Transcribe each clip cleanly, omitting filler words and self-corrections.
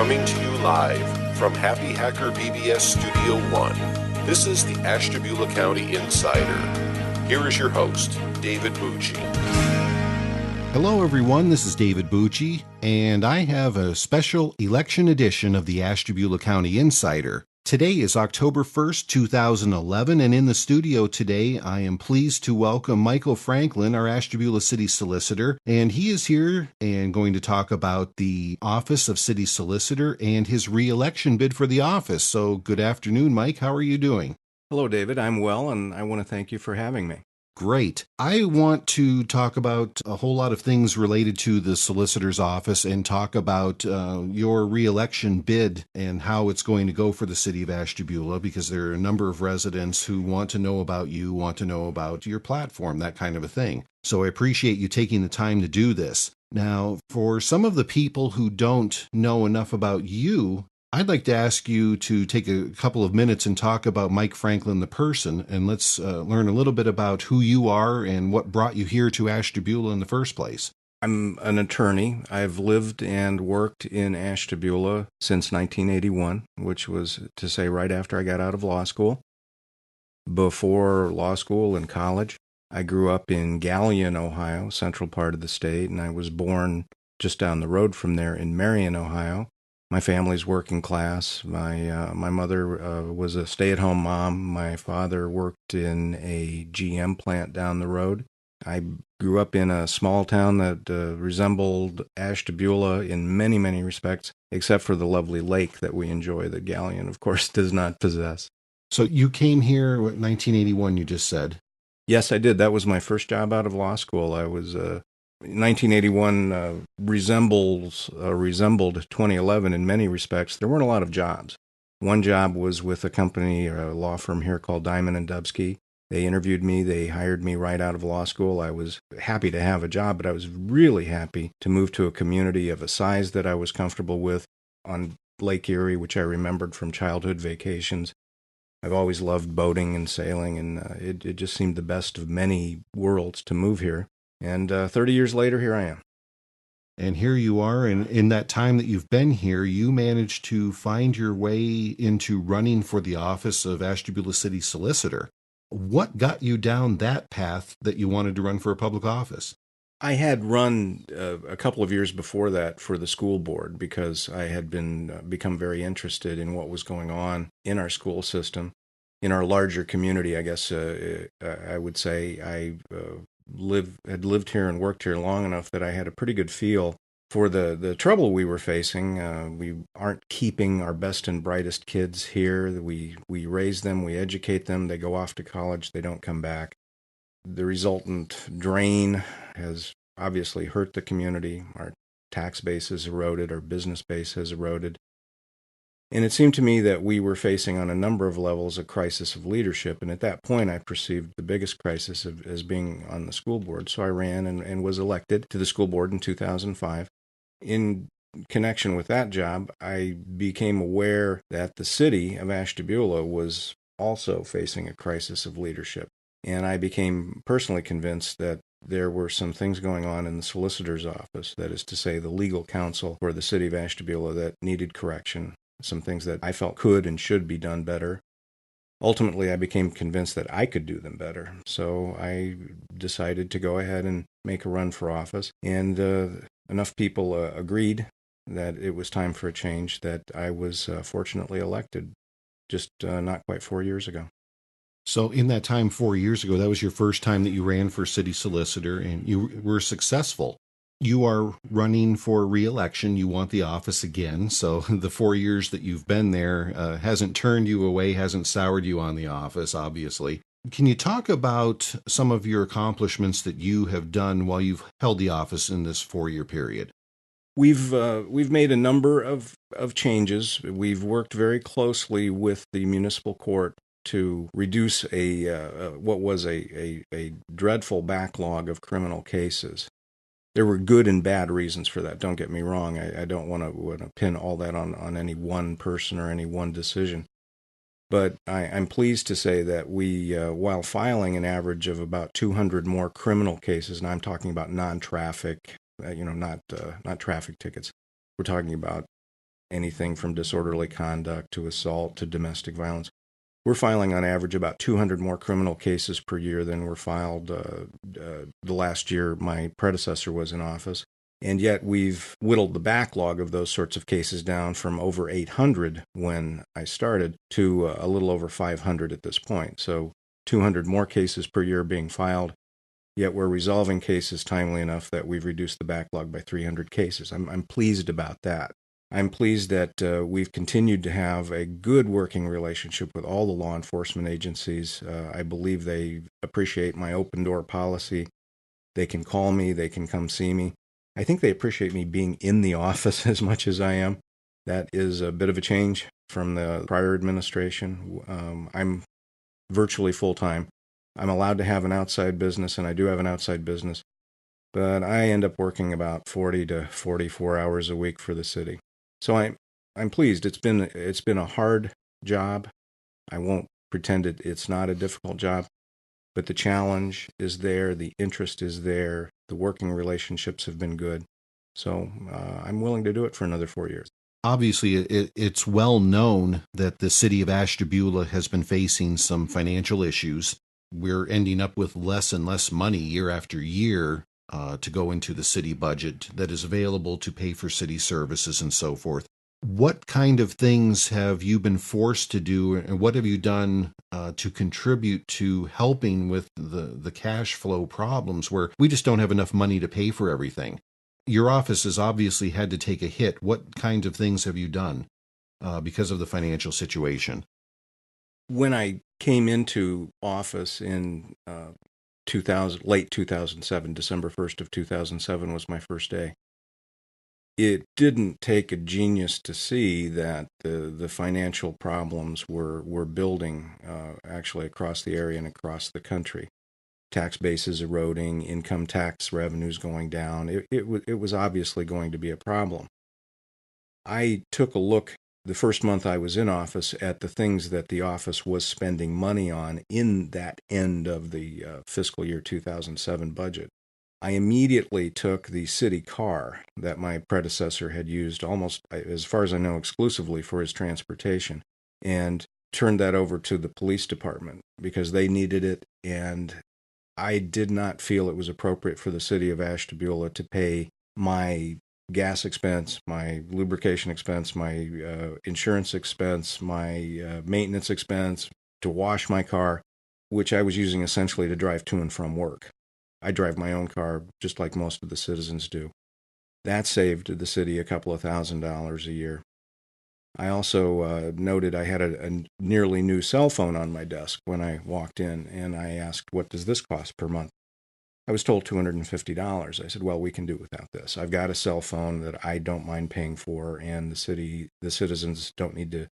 Coming to you live from Happy Hacker BBS Studio 1. This is the Ashtabula County Insider. Here is your host, David Bucci. Hello everyone, this is David Bucci, and I have a special election edition of the Ashtabula County Insider. Today is October 1st, 2011, and in the studio today I am pleased to welcome Michael Franklin, our Ashtabula City Solicitor, and he is here and going to talk about the office of City Solicitor and his re-election bid for the office. So good afternoon, Mike. How are you doing? Hello, David. I'm well, and I want to thank you for having me. Great. I want to talk about a whole lot of things related to the solicitor's office and talk about your re-election bid and how it's going to go for the city of Ashtabula, because there are a number of residents who want to know about you, want to know about your platform, that kind of a thing. So I appreciate you taking the time to do this. Now, for some of the people who don't know enough about you, I'd like to ask you to take a couple of minutes and talk about Mike Franklin, the person, and let's learn a little bit about who you are and what brought you here to Ashtabula in the first place. I'm an attorney. I've lived and worked in Ashtabula since 1981, which was to say right after I got out of law school. Before law school and college, I grew up in Galion, Ohio, central part of the state, and I was born just down the road from there in Marion, Ohio. My family's working class. My mother was a stay-at-home mom. My father worked in a GM plant down the road. I grew up in a small town that resembled Ashtabula in many, many respects, except for the lovely lake that we enjoy that Galion, of course, does not possess. So you came here in 1981, you just said? Yes, I did. That was my first job out of law school. I was 1981 resembled 2011 in many respects. There weren't a lot of jobs. One job was with a company, or a law firm here called Diamond & Dubsky. They interviewed me. They hired me right out of law school. I was happy to have a job, but I was really happy to move to a community of a size that I was comfortable with on Lake Erie, which I remembered from childhood vacations. I've always loved boating and sailing, and it just seemed the best of many worlds to move here. And 30 years later, here I am. And here you are, and in that time that you've been here, you managed to find your way into running for the office of Ashtabula City Solicitor. What got you down that path that you wanted to run for a public office? I had run a couple of years before that for the school board because I had become very interested in what was going on in our school system, in our larger community, I guess I would say. I had lived here and worked here long enough that I had a pretty good feel for the trouble we were facing. We aren't keeping our best and brightest kids here. We raise them, we educate them, they go off to college, they don't come back. The resultant drain has obviously hurt the community. Our tax base has eroded, our business base has eroded. And it seemed to me that we were facing on a number of levels a crisis of leadership. And at that point, I perceived the biggest crisis as being on the school board. So I ran and was elected to the school board in 2005. In connection with that job, I became aware that the city of Ashtabula was also facing a crisis of leadership. And I became personally convinced that there were some things going on in the solicitor's office, that is to say the legal counsel for the city of Ashtabula, that needed correction. Some things that I felt could and should be done better. Ultimately, I became convinced that I could do them better. So I decided to go ahead and make a run for office. And enough people agreed that it was time for a change that I was fortunately elected just not quite 4 years ago. So in that time, 4 years ago, that was your first time that you ran for city solicitor, and you were successful. You are running for re-election. You want the office again. So the 4 years that you've been there hasn't turned you away, hasn't soured you on the office, obviously. Can you talk about some of your accomplishments that you have done while you've held the office in this 4-year period? We've made a number of changes. We've worked very closely with the municipal court to reduce what was a dreadful backlog of criminal cases. There were good and bad reasons for that. Don't get me wrong. I don't want to pin all that on any one person or any one decision. But I'm pleased to say that we, while filing an average of about 200 more criminal cases, and I'm talking about non-traffic, not traffic tickets. We're talking about anything from disorderly conduct to assault to domestic violence. We're filing on average about 200 more criminal cases per year than were filed the last year my predecessor was in office. And yet we've whittled the backlog of those sorts of cases down from over 800 when I started to a little over 500 at this point. So 200 more cases per year being filed, yet we're resolving cases timely enough that we've reduced the backlog by 300 cases. I'm pleased about that. I'm pleased that we've continued to have a good working relationship with all the law enforcement agencies. I believe they appreciate my open door policy. They can call me, they can come see me. I think they appreciate me being in the office as much as I am. That is a bit of a change from the prior administration. I'm virtually full-time. I'm allowed to have an outside business, and I do have an outside business, but I end up working about 40 to 44 hours a week for the city. So I'm pleased. It's been a hard job. I won't pretend it's not a difficult job, but the challenge is there, the interest is there, the working relationships have been good. So I'm willing to do it for another 4 years. Obviously, it's well known that the city of Ashtabula has been facing some financial issues. We're ending up with less and less money year after year to go into the city budget that is available to pay for city services and so forth. What kind of things have you been forced to do, and what have you done to contribute to helping with the cash flow problems where we just don't have enough money to pay for everything? Your office has obviously had to take a hit. What kinds of things have you done because of the financial situation? When I came into office in late 2007, December 1st of 2007 was my first day. It didn't take a genius to see that the financial problems were building actually across the area and across the country. Tax bases eroding, income tax revenues going down. It was obviously going to be a problem. I took a look the first month I was in office at the things that the office was spending money on in that end of the fiscal year 2007 budget. I immediately took the city car that my predecessor had used almost, as far as I know, exclusively for his transportation, and turned that over to the police department because they needed it, and I did not feel it was appropriate for the city of Ashtabula to pay my gas expense, my lubrication expense, my insurance expense, my maintenance expense, to wash my car, which I was using essentially to drive to and from work. I drive my own car just like most of the citizens do. That saved the city a couple of $1,000s a year. I also noted I had a nearly new cell phone on my desk when I walked in, and I asked, what does this cost per month? I was told $250. I said, well, we can do without this. I've got a cell phone that I don't mind paying for, and the citizens don't need to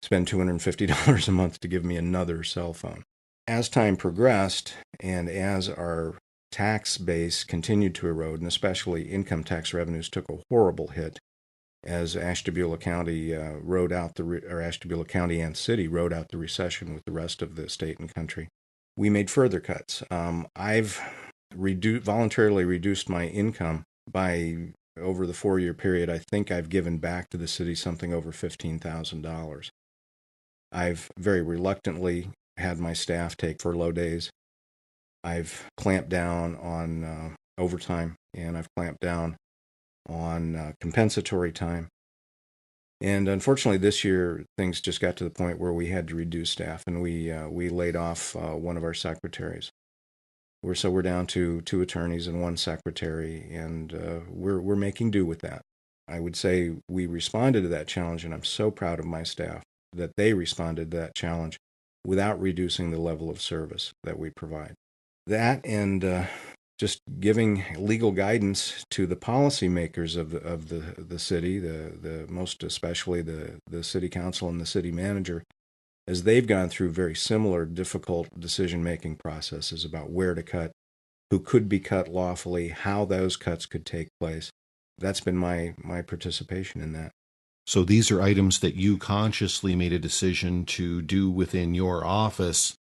spend $250 a month to give me another cell phone. As time progressed, and as our tax base continued to erode, and especially income tax revenues took a horrible hit, as Ashtabula County Ashtabula County and City rode out the recession with the rest of the state and country, we made further cuts. I've voluntarily reduced my income by, over the 4-year period, I think I've given back to the city something over $15,000. I've very reluctantly had my staff take furlough days. I've clamped down on overtime, and I've clamped down on compensatory time. And unfortunately, this year, things just got to the point where we had to reduce staff, and we laid off one of our secretaries. We're down to 2 attorneys and 1 secretary, and we're making do with that. I would say we responded to that challenge, and I'm so proud of my staff that they responded to that challenge without reducing the level of service that we provide. That and just giving legal guidance to the policymakers of the city, the most especially the city council and the city manager, as they've gone through very similar difficult decision-making processes about where to cut, who could be cut lawfully, how those cuts could take place. That's been my participation in that. So these are items that you consciously made a decision to do within your office,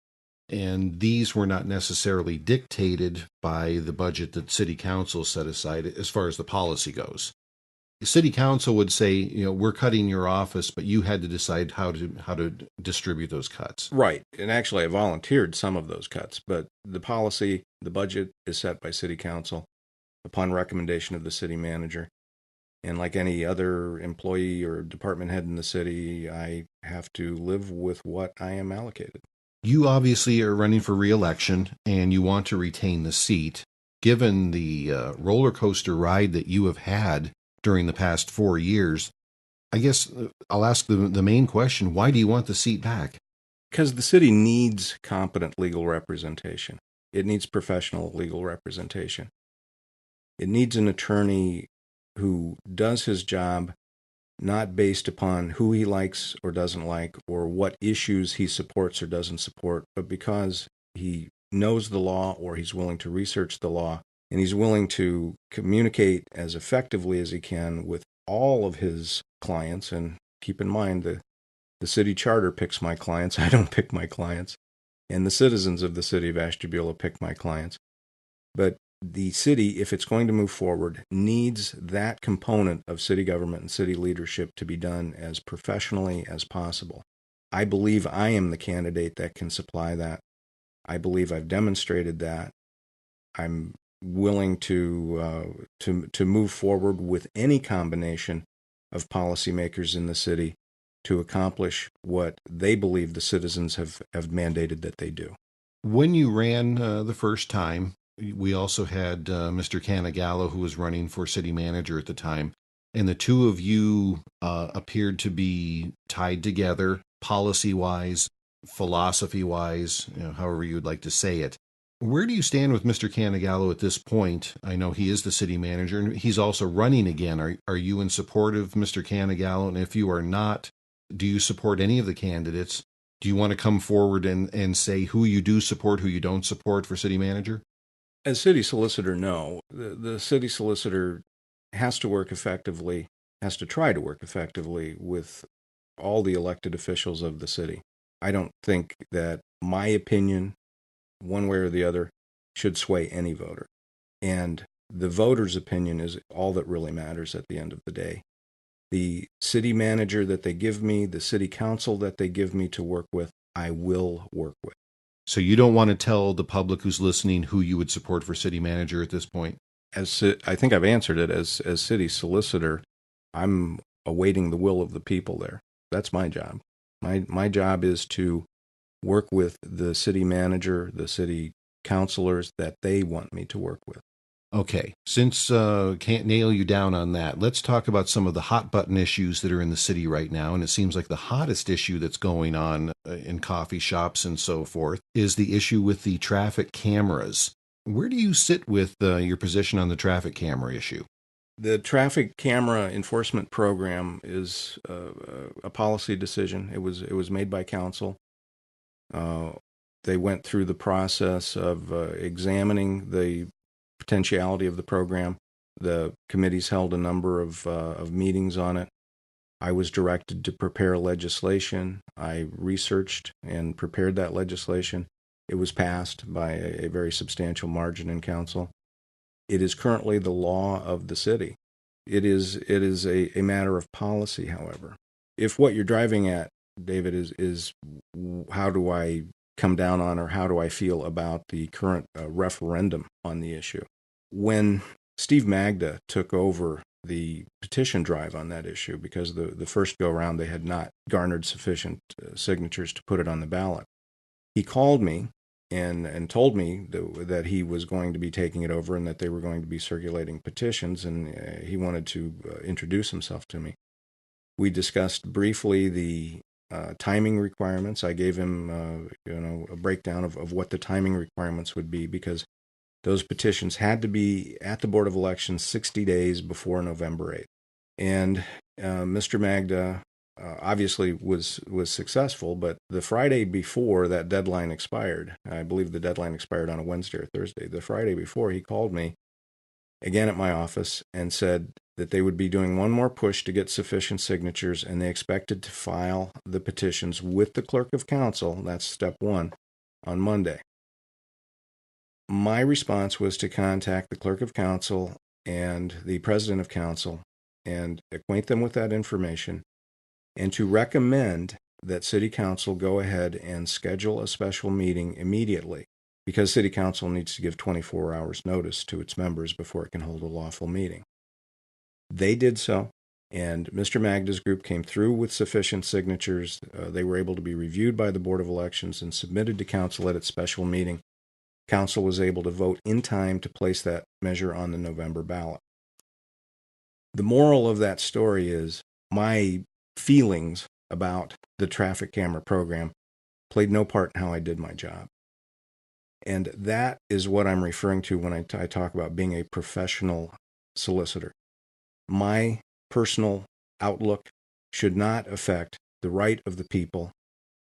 and these were not necessarily dictated by the budget that city council set aside as far as the policy goes. City council would say, we're cutting your office, but you had to decide how to distribute those cuts. Right. And actually, I volunteered some of those cuts, but the policy, the budget is set by city council upon recommendation of the city manager. And like any other employee or department head in the city, I have to live with what I am allocated. You obviously are running for re-election and you want to retain the seat. Given the roller coaster ride that you have had during the past 4 years, I guess I'll ask the main question: why do you want the seat back? Because the city needs competent legal representation. It needs professional legal representation. It needs an attorney who does his job not based upon who he likes or doesn't like or what issues he supports or doesn't support, but because he knows the law or he's willing to research the law and he's willing to communicate as effectively as he can with all of his clients. And keep in mind, the city charter picks my clients. I don't pick my clients. And the citizens of the city of Ashtabula pick my clients. But the city, if it's going to move forward, needs that component of city government and city leadership to be done as professionally as possible. I believe I am the candidate that can supply that. I believe I've demonstrated that. I'm willing to move forward with any combination of policymakers in the city to accomplish what they believe the citizens have mandated that they do. When you ran the first time, we also had Mr. Canigallo, who was running for city manager at the time, and the two of you appeared to be tied together policy-wise, philosophy-wise, however you would like to say it. Where do you stand with Mr. Canigallo at this point? I know he is the city manager, and he's also running again. Are you in support of Mr. Canigallo? And if you are not, do you support any of the candidates? Do you want to come forward and say who you do support, who you don't support for city manager? As city solicitor, no. The city solicitor has to work effectively, has to try to work effectively with all the elected officials of the city. I don't think that my opinion, one way or the other, should sway any voter. And the voter's opinion is all that really matters at the end of the day. The city manager that they give me, the city council that they give me to work with, I will work with. So you don't want to tell the public who's listening who you would support for city manager at this point? I think I've answered it. As city solicitor, I'm awaiting the will of the people there. That's my job. My job is to work with the city manager, the city councilors that they want me to work with. Okay, since can't nail you down on that, let's talk about some of the hot button issues that are in the city right now. And it seems like the hottest issue that's going on in coffee shops and so forth is the issue with the traffic cameras. Where do you sit with your position on the traffic camera issue? The traffic camera enforcement program is a policy decision. It was made by council. They went through the process of examining the potentiality of the program. The committees held a number of meetings on it. I was directed to prepare legislation. I researched and prepared that legislation. It was passed by a very substantial margin in council. It is currently the law of the city. It is a matter of policy, however. If what you're driving at, David, is how do I come down on or how do I feel about the current referendum on the issue? When Steve Magda took over the petition drive on that issue, because the first go-around they had not garnered sufficient signatures to put it on the ballot, he called me and told me that he was going to be taking it over and that they were going to be circulating petitions, and he wanted to introduce himself to me. We discussed briefly the timing requirements. I gave him a breakdown of what the timing requirements would be, because those petitions had to be at the Board of Elections 60 days before November 8th. And Mr. Magda obviously was successful, but the Friday before that deadline expired, I believe the deadline expired on a Wednesday or Thursday, the Friday before, he called me again at my office and said that they would be doing one more push to get sufficient signatures, and they expected to file the petitions with the clerk of council, that's step one, on Monday. My response was to contact the clerk of council and the president of council and acquaint them with that information, and to recommend that City Council go ahead and schedule a special meeting immediately, because City Council needs to give 24 hours notice to its members before it can hold a lawful meeting. They did so, and Mr. Magda's group came through with sufficient signatures. They were able to be reviewed by the Board of Elections and submitted to Council at its special meeting. Council was able to vote in time to place that measure on the November ballot. The moral of that story is my feelings about the traffic camera program played no part in how I did my job. And that is what I'm referring to when I talk about being a professional solicitor. My personal outlook should not affect the right of the people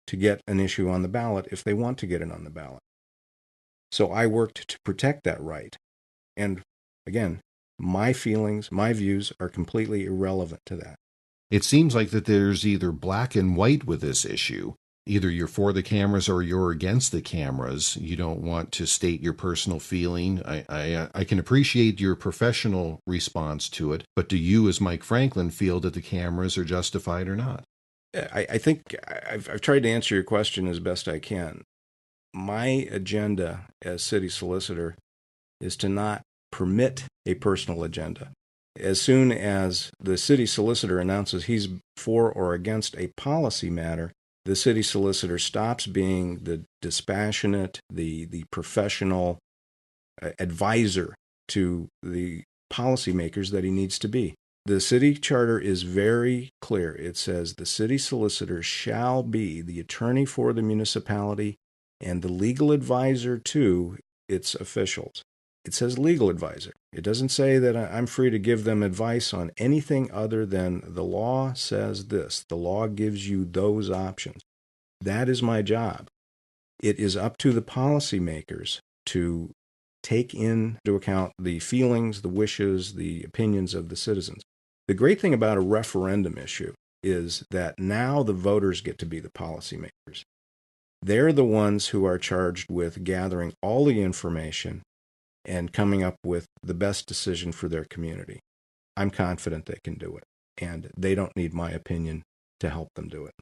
to get an issue on the ballot if they want to get it on the ballot. So I worked to protect that right. And again, my feelings, my views are completely irrelevant to that. It seems like that there's either black and white with this issue. Either you're for the cameras or you're against the cameras. You don't want to state your personal feeling. I can appreciate your professional response to it, but do you, as Mike Franklin, feel that the cameras are justified or not? I think I've tried to answer your question as best I can. My agenda as city solicitor is to not permit a personal agenda. As soon as the city solicitor announces he's for or against a policy matter, the city solicitor stops being the dispassionate, the professional advisor to the policymakers that he needs to be. The city charter is very clear. It says the city solicitor shall be the attorney for the municipality and the legal advisor to its officials. It says legal advisor. It doesn't say that I'm free to give them advice on anything other than the law says this. The law gives you those options. That is my job. It is up to the policymakers to take into account the feelings, the wishes, the opinions of the citizens. The great thing about a referendum issue is that now the voters get to be the policymakers. They're the ones who are charged with gathering all the information and coming up with the best decision for their community. I'm confident they can do it, and they don't need my opinion to help them do it.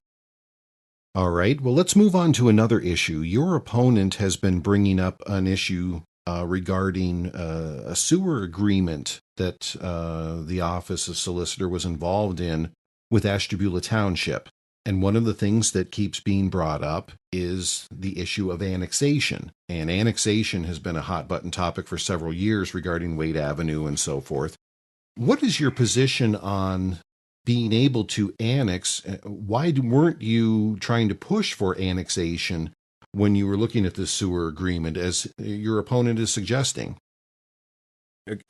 All right, well, let's move on to another issue. Your opponent has been bringing up an issue regarding a sewer agreement that the Office of Solicitor was involved in with Ashtabula Township. And one of the things that keeps being brought up is the issue of annexation. And annexation has been a hot button topic for several years regarding Wade Avenue and so forth. What is your position on being able to annex? Why weren't you trying to push for annexation when you were looking at the sewer agreement, as your opponent is suggesting?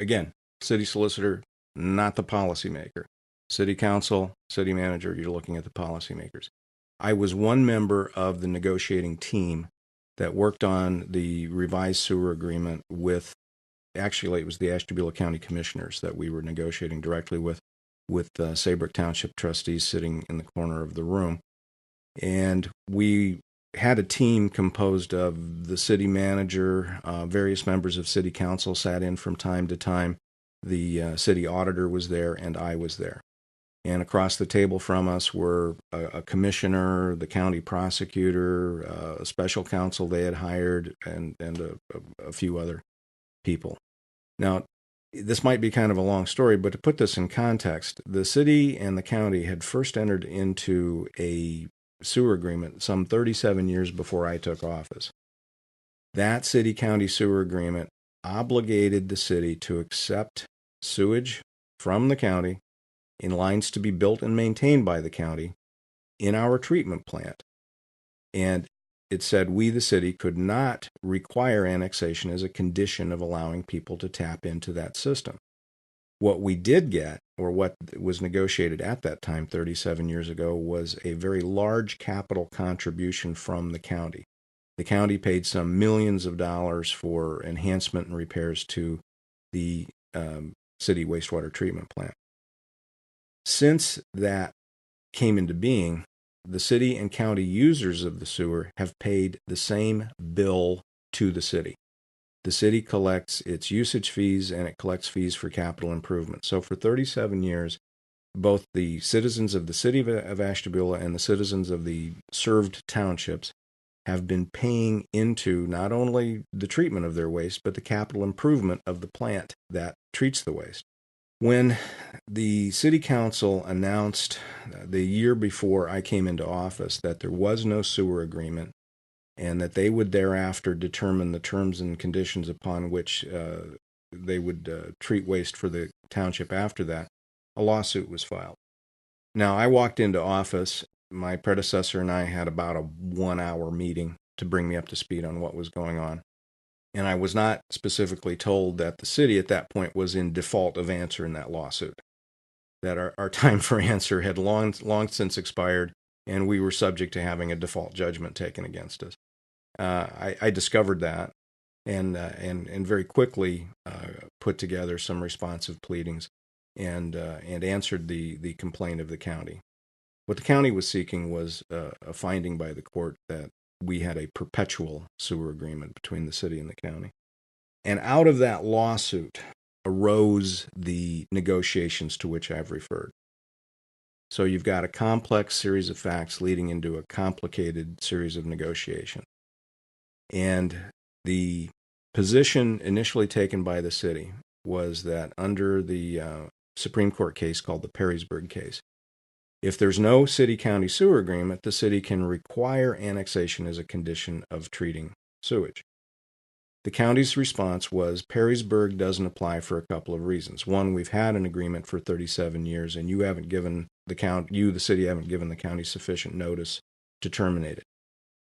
Again, city solicitor, not the policymaker. City council, city manager, you're looking at the policymakers. I was one member of the negotiating team that worked on the revised sewer agreement with, actually it was the Ashtabula County Commissioners that we were negotiating directly with Saybrook Township trustees sitting in the corner of the room. And we had a team composed of the city manager, various members of city council sat in from time to time. The city auditor was there, and I was there. And across the table from us were a commissioner, the county prosecutor, a special counsel they had hired, and a few other people. Now, this might be kind of a long story, but to put this in context, the city and the county had first entered into a sewer agreement some 37 years before I took office. That city-county sewer agreement obligated the city to accept sewage from the county in lines to be built and maintained by the county in our treatment plant. And it said we, the city, could not require annexation as a condition of allowing people to tap into that system. What we did get, or what was negotiated at that time 37 years ago, was a very large capital contribution from the county. The county paid some millions of dollars for enhancement and repairs to the city wastewater treatment plant. Since that came into being, the city and county users of the sewer have paid the same bill to the city. The city collects its usage fees and it collects fees for capital improvement. So for 37 years, both the citizens of the city of Ashtabula and the citizens of the served townships have been paying into not only the treatment of their waste, but the capital improvement of the plant that treats the waste. When the city council announced the year before I came into office that there was no sewer agreement and that they would thereafter determine the terms and conditions upon which they would treat waste for the township after that, a lawsuit was filed. Now, I walked into office. My predecessor and I had about a 1-hour meeting to bring me up to speed on what was going on. And I was not specifically told that the city at that point was in default of answer in that lawsuit, that our time for answer had long since expired, and we were subject to having a default judgment taken against us. I discovered that and very quickly put together some responsive pleadings and answered the complaint of the county. What the county was seeking was a finding by the court that we had a perpetual sewer agreement between the city and the county. And out of that lawsuit arose the negotiations to which I've referred. So you've got a complex series of facts leading into a complicated series of negotiations. And the position initially taken by the city was that under the Supreme Court case called the Perrysburg case, if there's no city-county sewer agreement, the city can require annexation as a condition of treating sewage. The county's response was Perrysburg doesn't apply for a couple of reasons. One, we've had an agreement for 37 years, and you, the city, haven't given the county sufficient notice to terminate it.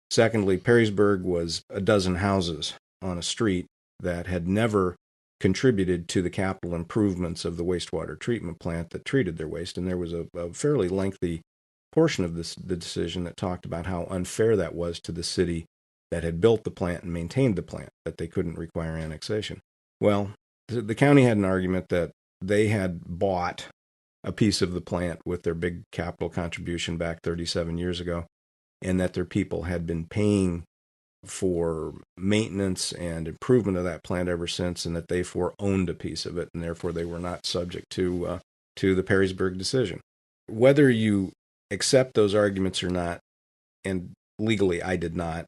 Secondly, Perrysburg was a dozen houses on a street that had never contributed to the capital improvements of the wastewater treatment plant that treated their waste, and there was a fairly lengthy portion of the decision that talked about how unfair that was to the city that had built the plant and maintained the plant, that they couldn't require annexation. Well, the county had an argument that they had bought a piece of the plant with their big capital contribution back 37 years ago, and that their people had been paying for maintenance and improvement of that plant ever since, and that they owned a piece of it, and therefore they were not subject to the Perrysburg decision. Whether you accept those arguments or not, and legally I did not,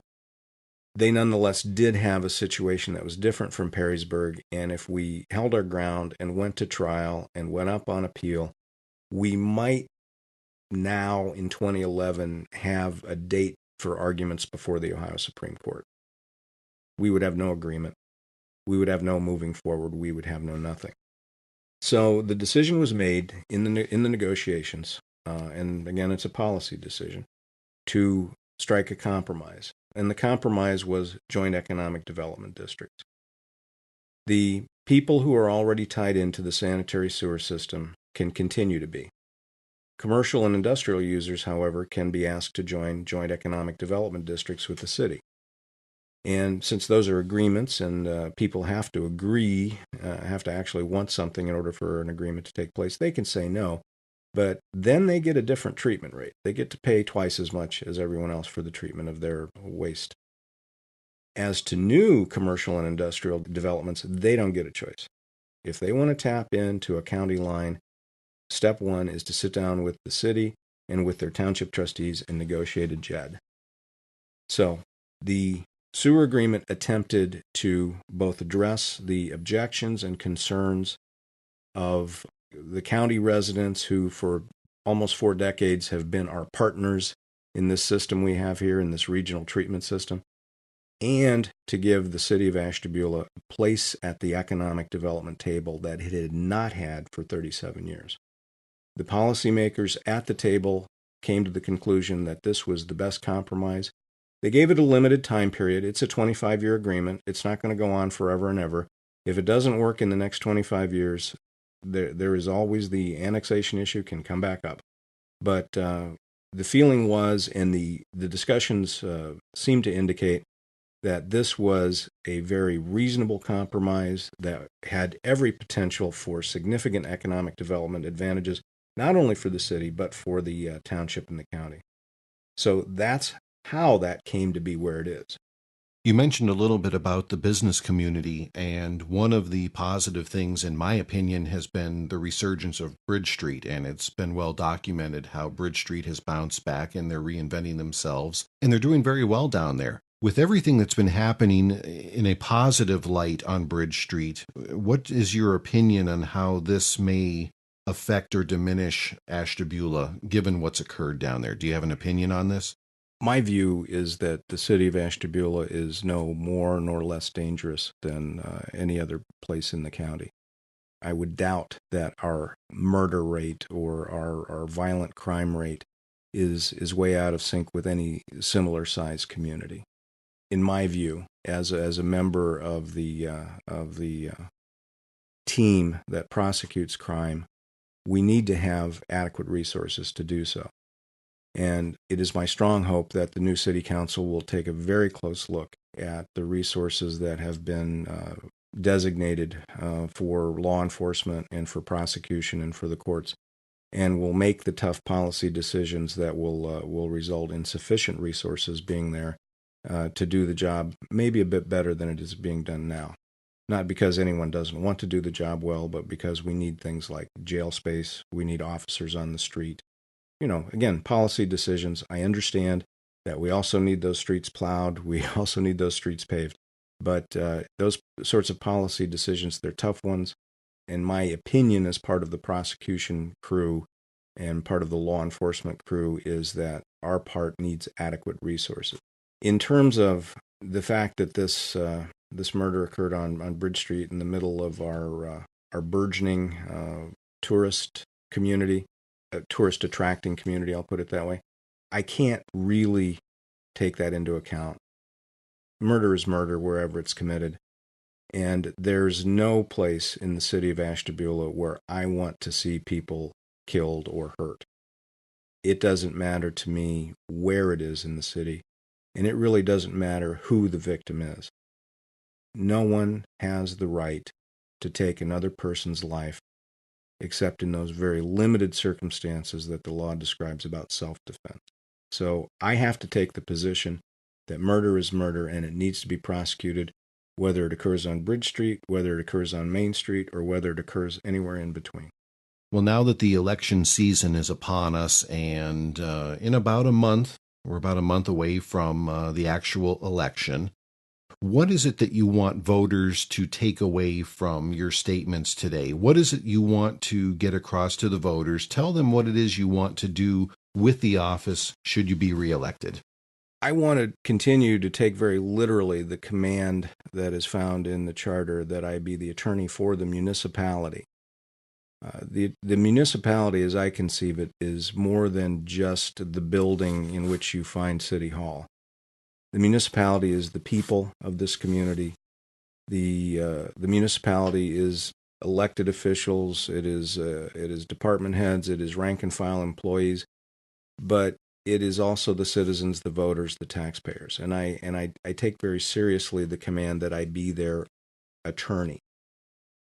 they nonetheless did have a situation that was different from Perrysburg, and if we held our ground and went to trial and went up on appeal, we might now in 2011 have a date for arguments before the Ohio Supreme Court. We would have no agreement. We would have no moving forward. We would have no nothing. So the decision was made in the negotiations, and again, it's a policy decision, to strike a compromise. And the compromise was joint economic development districts. The people who are already tied into the sanitary sewer system can continue to be. Commercial and industrial users, however, can be asked to join joint economic development districts with the city. And since those are agreements and people have to agree, have to actually want something in order for an agreement to take place, they can say no. But then they get a different treatment rate. They get to pay twice as much as everyone else for the treatment of their waste. As to new commercial and industrial developments, they don't get a choice. If they want to tap into a county line, step one is to sit down with the city and with their township trustees and negotiate a JED. So the sewer agreement attempted to both address the objections and concerns of the county residents who for almost 4 decades have been our partners in this system we have here, in this regional treatment system, and to give the city of Ashtabula a place at the economic development table that it had not had for 37 years. The policymakers at the table came to the conclusion that this was the best compromise. They gave it a limited time period. It's a 25-year agreement. It's not going to go on forever and ever. If it doesn't work in the next 25 years, there is always the annexation issue can come back up. But the feeling was, and the discussions seemed to indicate, that this was a very reasonable compromise that had every potential for significant economic development advantages, not only for the city, but for the township and the county. So that's how that came to be where it is. You mentioned a little bit about the business community, and one of the positive things, in my opinion, has been the resurgence of Bridge Street, and it's been well documented how Bridge Street has bounced back and they're reinventing themselves, and they're doing very well down there. With everything that's been happening in a positive light on Bridge Street, what is your opinion on how this may affect or diminish Ashtabula, given what's occurred down there? Do you have an opinion on this? My view is that the city of Ashtabula is no more nor less dangerous than any other place in the county. I would doubt that our murder rate or our violent crime rate is way out of sync with any similar sized community. In my view, as a member of the team that prosecutes crime, we need to have adequate resources to do so. And it is my strong hope that the new city council will take a very close look at the resources that have been designated for law enforcement and for prosecution and for the courts, and will make the tough policy decisions that will result in sufficient resources being there to do the job maybe a bit better than it is being done now. Not because anyone doesn't want to do the job well, but because we need things like jail space, we need officers on the street. Again, policy decisions. I understand that we also need those streets plowed. We also need those streets paved. But those sorts of policy decisions, they're tough ones. In my opinion, as part of the prosecution crew and part of the law enforcement crew, is that our part needs adequate resources. In terms of the fact that this murder occurred on Bridge Street in the middle of our burgeoning tourist community, tourist attracting community, I'll put it that way, I can't really take that into account. Murder is murder wherever it's committed. And there's no place in the city of Ashtabula where I want to see people killed or hurt. It doesn't matter to me where it is in the city, and it really doesn't matter who the victim is. No one has the right to take another person's life except in those very limited circumstances that the law describes about self-defense. So I have to take the position that murder is murder and it needs to be prosecuted, whether it occurs on Bridge Street, whether it occurs on Main Street, or whether it occurs anywhere in between. Well, now that the election season is upon us, and in about a month, we're about a month away from the actual election, what is it that you want voters to take away from your statements today? What is it you want to get across to the voters? Tell them what it is you want to do with the office should you be reelected. I want to continue to take very literally the command that is found in the charter that I be the attorney for the municipality. The municipality, as I conceive it, is more than just the building in which you find City Hall. The municipality is the people of this community. The municipality is elected officials. It is department heads. It is rank and file employees, but it is also the citizens, the voters, the taxpayers. And I take very seriously the command that I be their attorney.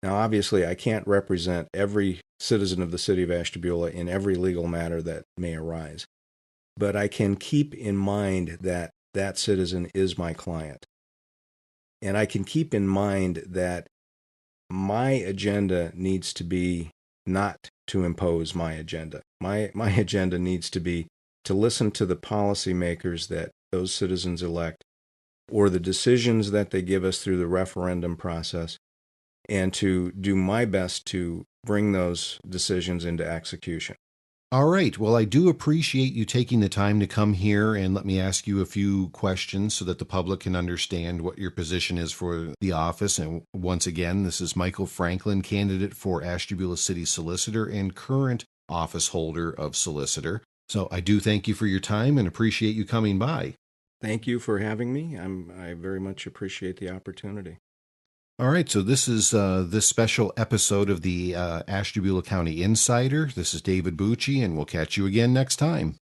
Now, obviously, I can't represent every citizen of the city of Ashtabula in every legal matter that may arise, but I can keep in mind that that citizen is my client. And I can keep in mind that my agenda needs to be not to impose my agenda. My agenda needs to be to listen to the policymakers that those citizens elect or the decisions that they give us through the referendum process, and to do my best to bring those decisions into execution. All right. Well, I do appreciate you taking the time to come here and let me ask you a few questions so that the public can understand what your position is for the office. And once again, this is Michael Franklin, candidate for Ashtabula City Solicitor and current office holder of Solicitor. So I do thank you for your time and appreciate you coming by. Thank you for having me. I very much appreciate the opportunity. All right, so this is this special episode of the Ashtabula County Insider. This is David Bucci, and we'll catch you again next time.